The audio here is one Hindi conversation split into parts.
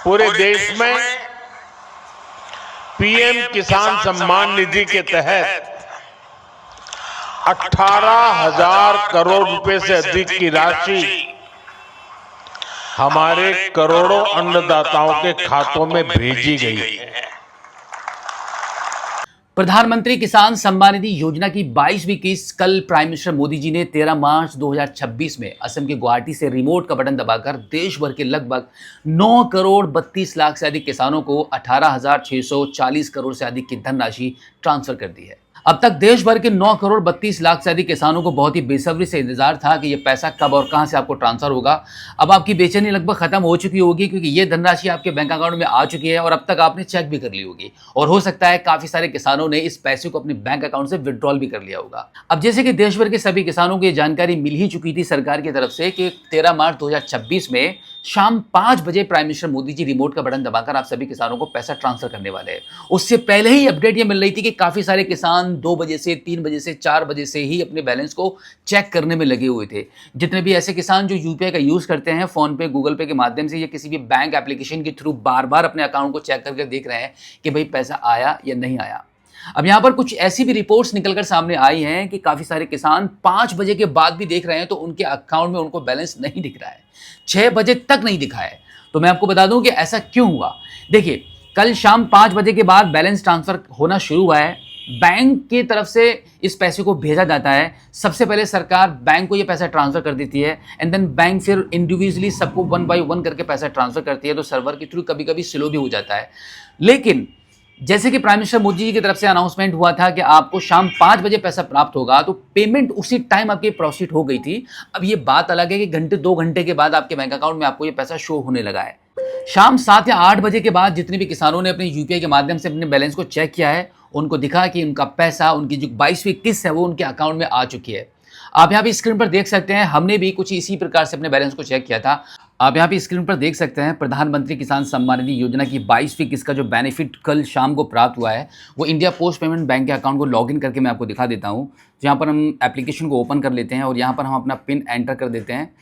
पूरे देश में पीएम किसान सम्मान निधि के तहत 18,000 करोड़ रुपए से अधिक की राशि हमारे करोड़ों अन्नदाताओं के खातों में भेजी गई है। प्रधानमंत्री किसान सम्मान निधि योजना की 22वीं किस्त कल प्राइम मिनिस्टर मोदी जी ने 13 मार्च 2026 में असम के गुवाहाटी से रिमोट का बटन दबाकर देश भर के लगभग 9 करोड़ 32 लाख से अधिक किसानों को 18,640 करोड़ से अधिक की धनराशि ट्रांसफर कर दी है। अब तक देश भर के 9 करोड़ 32 लाख से अधिक किसानों को बहुत ही बेसब्री से इंतजार था कि ये पैसा कब और कहां से आपको ट्रांसफर होगा। अब आपकी बेचैनी लगभग खत्म हो चुकी होगी, क्योंकि ये धनराशि आपके बैंक अकाउंट में आ चुकी है और अब तक आपने चेक भी कर ली होगी और हो सकता है काफी सारे किसानों ने इस पैसे को अपने बैंक अकाउंट से विड्रॉल भी कर लिया होगा। अब जैसे कि देश भर के सभी किसानों को ये जानकारी मिल ही चुकी थी सरकार की तरफ से कि 13 मार्च 2026 में शाम 5 बजे prime minister Modi ji remote का बटन दबाकर आप सभी किसानों को पैसा ट्रांसफर करने वाले हैं। उससे पहले ही अपडेट ये मिल रही थी कि काफी सारे किसान 2 बजे से 3 बजे से 4 बजे से ही अपने बैलेंस को चेक करने में लगे हुए थे। जितने भी ऐसे किसान जो यूपीआई का यूज करते हैं फोन पे, गूगल पे के माध्यम से या किसी भी बैंक एप्लीकेशन के थ्रू बार बार अपने अकाउंट को चेक करके देख रहे हैं कि भाई पैसा आया या नहीं आया। अब यहां पर कुछ ऐसी भी रिपोर्ट्स निकलकर सामने आई हैं कि काफी सारे किसान 5 बजे के बाद भी देख रहे हैं तो उनके अकाउंट में उनको बैलेंस नहीं दिख रहा है, 6 बजे तक नहीं दिखा है। तो मैं आपको बता दूं कि ऐसा क्यों हुआ। देखिए, कल शाम 5 बजे के बाद बैलेंस ट्रांसफर होना शुरू हुआ है। बैंक की तरफ से इस पैसे को भेजा जाता है। सबसे पहले सरकार बैंक को ये पैसा ट्रांसफर कर देती है एंड देन बैंक फिर इंडिविजुअली सबको 1 बाय 1 करके पैसा ट्रांसफर करती है। तो सर्वर के थ्रू कभी कभी स्लो भी हो जाता है। लेकिन जैसे कि प्राइम मिनिस्टर मोदी जी की तरफ से अनाउंसमेंट हुआ था कि आपको शाम 5 बजे पैसा प्राप्त होगा, तो पेमेंट उसी टाइम आपकी प्रोसीड हो गई थी। अब ये बात अलग है कि घंटे 2 घंटे के बाद आपके बैंक अकाउंट में आपको ये पैसा शो होने लगा है। शाम 7 या 8 बजे के बाद जितने भी किसानों ने अपने यूपीआई के माध्यम से अपने बैलेंस को चेक किया है, उनको दिखा कि उनका पैसा, उनकी जो 22वीं किस्त है वो उनके अकाउंट में आ चुकी है। आप यहाँ पे स्क्रीन पर देख सकते हैं, हमने भी कुछ इसी प्रकार से अपने बैलेंस को चेक किया था। आप यहाँ पे स्क्रीन पर देख सकते हैं प्रधानमंत्री किसान सम्मान निधि योजना की 22वीं किस्त का जो बेनिफिट कल शाम को प्राप्त हुआ है वो इंडिया पोस्ट पेमेंट बैंक के अकाउंट को लॉगिन करके मैं आपको दिखा देता हूँ। यहाँ पर हम एप्लीकेशन को ओपन कर लेते हैं और यहाँ पर हम अपना पिन एंटर कर देते हैं।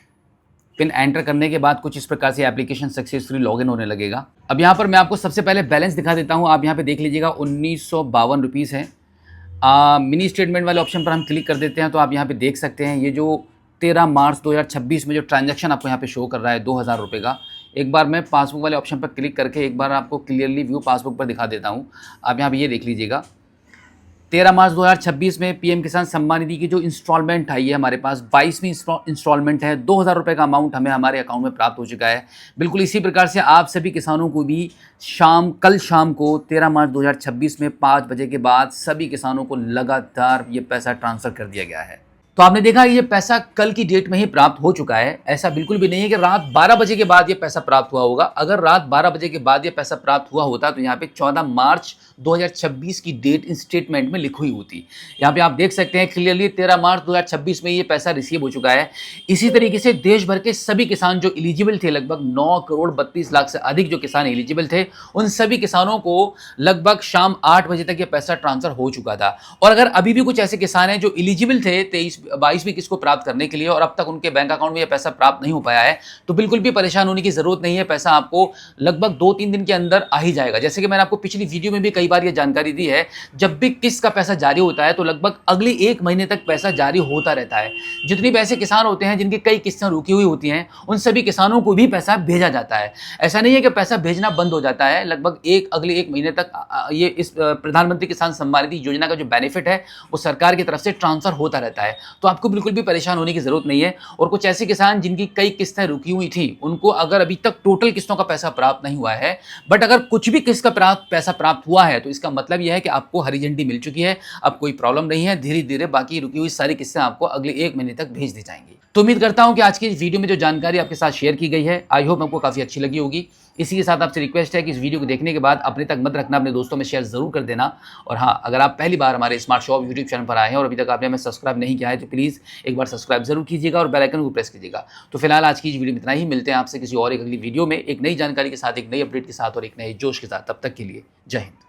पिन एंटर करने के बाद कुछ इस प्रकार से एप्लीकेशन सक्सेसफुली लॉगिन होने लगेगा। अब यहाँ पर मैं आपको सबसे पहले बैलेंस दिखा देता हूँ। आप यहाँ पे देख लीजिएगा 1952 रुपीज़ है। मिनी स्टेटमेंट वाले ऑप्शन पर हम क्लिक कर देते हैं तो आप यहाँ पे देख सकते हैं ये जो 13 मार्च 2026 में जो ट्रांजैक्शन आपको यहाँ पे शो कर रहा है 2,000 रुपये का। एक बार मैं पासबुक वाले ऑप्शन पर क्लिक करके एक बार आपको क्लियरली व्यू पासबुक पर दिखा देता हूँ। आप यहाँ पे ये देख लीजिएगा 13 मार्च 2026 में पीएम किसान सम्मान निधि की जो इंस्टॉलमेंट आई है हमारे पास 22वीं इंस्टॉलमेंट है। 2,000 रुपये का अमाउंट हमें हमारे अकाउंट में प्राप्त हो चुका है। बिल्कुल इसी प्रकार से आप सभी किसानों को भी कल शाम को 13 मार्च 2026 में 5 बजे के बाद सभी किसानों को लगातार ये पैसा ट्रांसफ़र कर दिया गया है। तो आपने देखा ये पैसा कल की डेट में ही प्राप्त हो चुका है। ऐसा बिल्कुल भी नहीं है कि रात 12 बजे के बाद ये पैसा प्राप्त हुआ होगा। अगर रात 12 बजे के बाद ये पैसा प्राप्त हुआ होता तो यहाँ पे 14 मार्च 2026 की डेट इन स्टेटमेंट में लिखी हुई होती। यहाँ पे आप देख सकते हैं क्लियरली 13 मार्च 2026 में ये पैसा रिसीव हो चुका है। इसी तरीके से देश भर के सभी किसान जो एलिजिबल थे, लगभग 9 करोड़ 32 लाख से अधिक जो किसान एलिजिबल थे, उन सभी किसानों को लगभग शाम 8 बजे तक ये पैसा ट्रांसफर हो चुका था। और अगर अभी भी कुछ ऐसे किसान हैं जो एलिजिबल थे 22वीं किस्त को प्राप्त करने के लिए और अब तक उनके बैंक अकाउंट में यह पैसा प्राप्त नहीं हो पाया है, तो बिल्कुल भी परेशान होने की जरूरत नहीं है। पैसा आपको लगभग 2-3 दिन के अंदर आ ही जाएगा। जैसे कि मैंने आपको पिछली वीडियो में भी कई बार यह जानकारी दी है, जब भी किस्त का पैसा जारी होता है तो लगभग अगले 1 महीने तक पैसा जारी होता रहता है। जितने भी ऐसे किसान होते हैं जिनकी कई किस्तें रुकी हुई होती हैं, उन सभी किसानों को भी पैसा भेजा जाता है। ऐसा नहीं है कि पैसा भेजना बंद हो जाता है। लगभग अगले 1 महीने तक ये इस प्रधानमंत्री किसान सम्मान निधि योजना का जो बेनिफिट है वो सरकार की तरफ से ट्रांसफर होता रहता है। तो आपको बिल्कुल भी परेशान होने की जरूरत नहीं है। और कुछ ऐसे किसान जिनकी कई किस्तें रुकी हुई थी, उनको अगर अभी तक टोटल किस्तों का पैसा प्राप्त नहीं हुआ है, बट अगर कुछ भी किस्त का पैसा प्राप्त हुआ है, तो इसका मतलब यह है कि आपको हरी झंडी मिल चुकी है। अब कोई प्रॉब्लम नहीं है। धीरे धीरे बाकी रुकी हुई सारी किस्तें आपको अगले 1 महीने तक भेज दी जाएंगी। तो उम्मीद करता हूं कि आज की इस वीडियो में जो जानकारी आपके साथ शेयर की गई है, आई होप आपको काफी अच्छी लगी होगी। इसी के साथ आपसे रिक्वेस्ट है कि इस वीडियो को देखने के बाद अपने तक मत रखना, अपने दोस्तों में शेयर जरूर कर देना। और हाँ, अगर आप पहली बार हमारे स्मार्ट शॉप यूट्यूब चैनल पर आए हैं और अभी तक आपने हमें सब्सक्राइब नहीं किया है, तो प्लीज़ एक बार सब्सक्राइब जरूर कीजिएगा और बेल आइकन को प्रेस कीजिएगा। तो फिलहाल आज की इस वीडियो में इतना ही। मिलते हैं आपसे किसी और एक अगली वीडियो में एक नई जानकारी के साथ, एक नई अपडेट के साथ और एक नए जोश के साथ। तब तक के लिए जय हिंद।